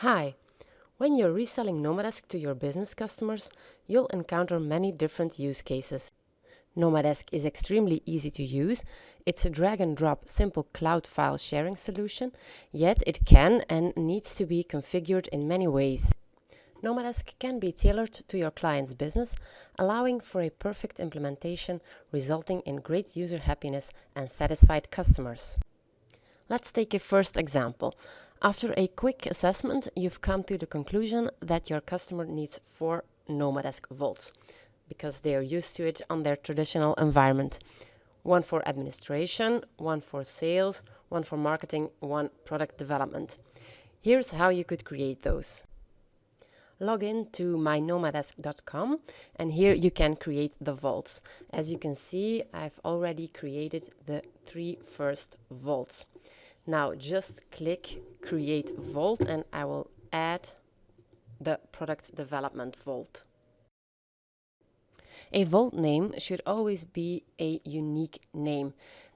Hi! When you're reselling Nomadesk to your business customers, you'll encounter many different use cases. Nomadesk is extremely easy to use. It's a drag and drop simple cloud file sharing solution, yet it can and needs to be configured in many ways. Nomadesk can be tailored to your client's business, allowing for a perfect implementation, resulting in great user happiness and satisfied customers. Let's take a first example. After a quick assessment, you've come to the conclusion that your customer needs 4 Nomadesk Vaults because they are used to it on their traditional environment. 1 for administration, 1 for sales, 1 for marketing, 1 product development. Here's how you could create those. Log in to mynomadesk.com and here you can create the vaults. As you can see, I've already created the 3 first vaults. Now just click Create Vault and I will add the Product Development Vault. A vault name should always be a unique name.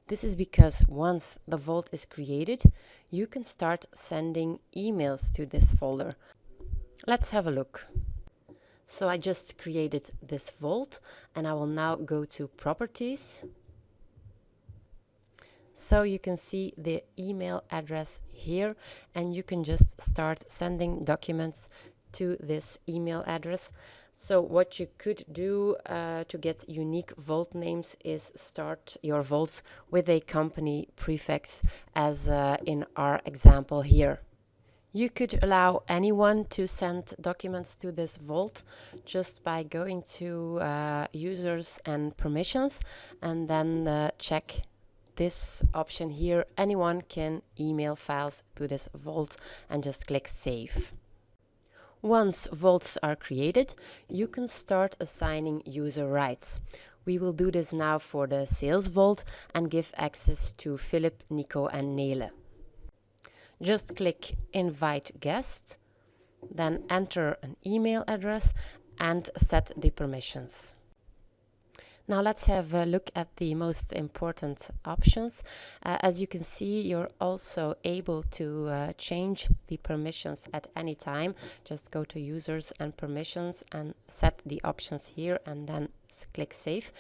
This is because once the vault is created, you can start sending emails to this folder. Let's have a look. So I just created this vault and I will now go to Properties. So you can see the email address here and you can just start sending documents to this email address. So what you could do to get unique vault names is start your vaults with a company prefix as in our example here. You could allow anyone to send documents to this vault just by going to users and permissions and then check this option here. Anyone can email files to this vault and just click Save. Once vaults are created, you can start assigning user rights. We will do this now for the sales vault and give access to Philip, Nico and Nele. Just click Invite Guest, then enter an email address and set the permissions. Now let's have a look at the most important options. As you can see, you're also able to change the permissions at any time. Just go to Users and Permissions and set the options here and then click Save.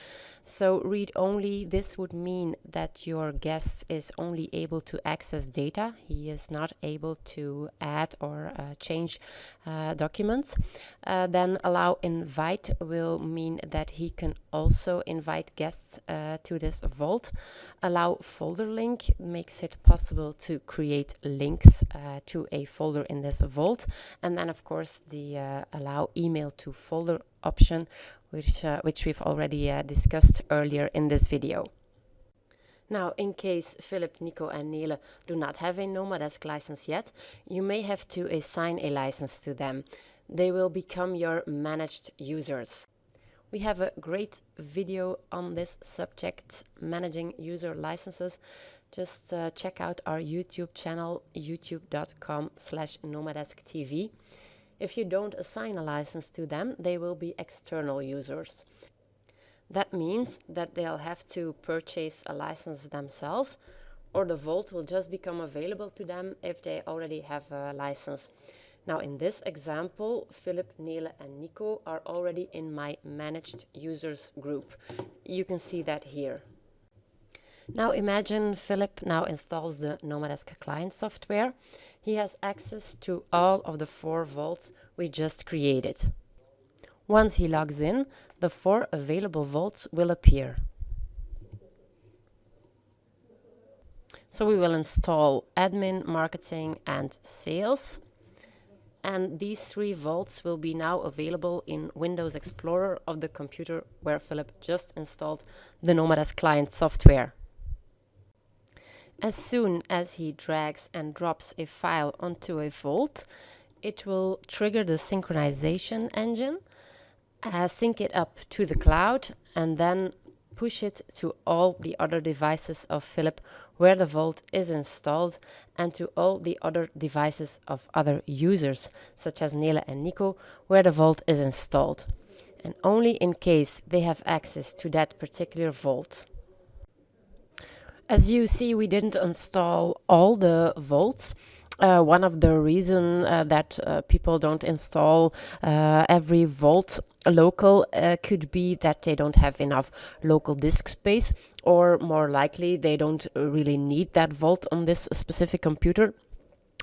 So read only, this would mean that your guest is only able to access data. He is not able to add or change documents. Then allow invite will mean that he can also invite guests to this vault. Allow folder link makes it possible to create links to a folder in this vault. And then of course the allow email to folder option, which we've already discussed earlier in this video. Now, in case Philip, Nico and Nele do not have a Nomadesk license yet, you may have to assign a license to them. They will become your managed users. We have a great video on this subject, managing user licenses. Just check out our YouTube channel, youtube.com/nomadesktv. If you don't assign a license to them, they will be external users. That means that they'll have to purchase a license themselves, or the vault will just become available to them if they already have a license. Now in this example, Philip, Nele and Nico are already in my managed users group. You can see that here. Now imagine Philip now installs the Nomadesk client software. He has access to all of the 4 vaults we just created. Once he logs in, the 4 available vaults will appear. So we will install admin, marketing and sales. And these 3 vaults will be now available in Windows Explorer of the computer where Philip just installed the Nomadesk client software. As soon as he drags and drops a file onto a vault, it will trigger the synchronization engine, sync it up to the cloud, and then push it to all the other devices of Philip where the vault is installed and to all the other devices of other users, such as Nele and Nico, where the vault is installed. And only in case they have access to that particular vault. As you see, we didn't install all the vaults. One of the reason that people don't install every vault local could be that they don't have enough local disk space, or more likely they don't really need that vault on this specific computer,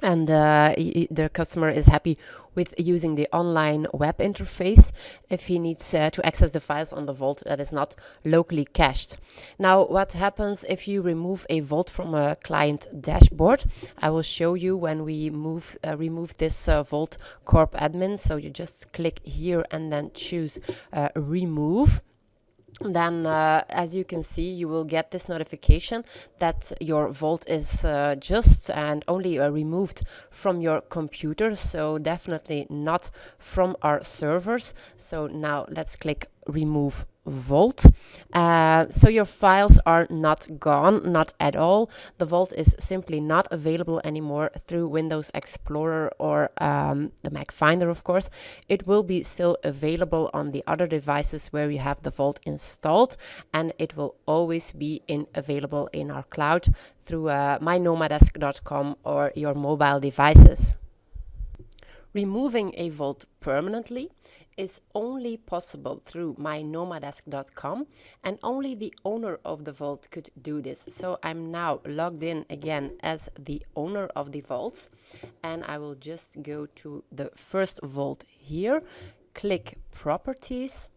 and the customer is happy with using the online web interface if he needs to access the files on the vault that is not locally cached. Now, what happens if you remove a vault from a client dashboard? I will show you when we remove this vault corp admin. So you just click here and then choose remove. Then as you can see, you will get this notification that your vault is just and only removed from your computer, so definitely not from our servers. So now let's click remove vault. So your files are not gone, not at all. The vault is simply not available anymore through Windows Explorer or the Mac Finder, of course. It will be still available on the other devices where you have the vault installed, and it will always be available in our cloud through mynomadesk.com or your mobile devices. Removing a vault permanently is only possible through mynomadesk.com, and only the owner of the vault could do this. So I'm now logged in again as the owner of the vaults, and I will just go to the first vault here, click properties,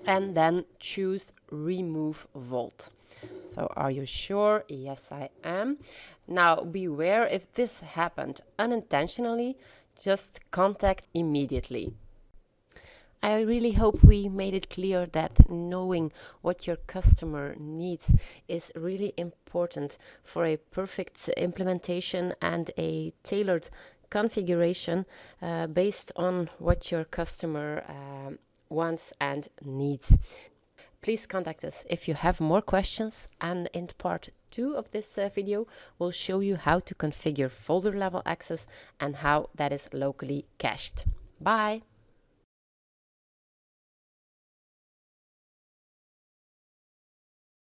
and then choose remove vault. So are you sure? Yes, I am. Now beware, if this happened unintentionally, just contact immediately. I really hope we made it clear that knowing what your customer needs is really important for a perfect implementation and a tailored configuration based on what your customer wants and needs. Please contact us if you have more questions, and in part 2 of this video we'll show you how to configure folder level access and how that is locally cached. Bye!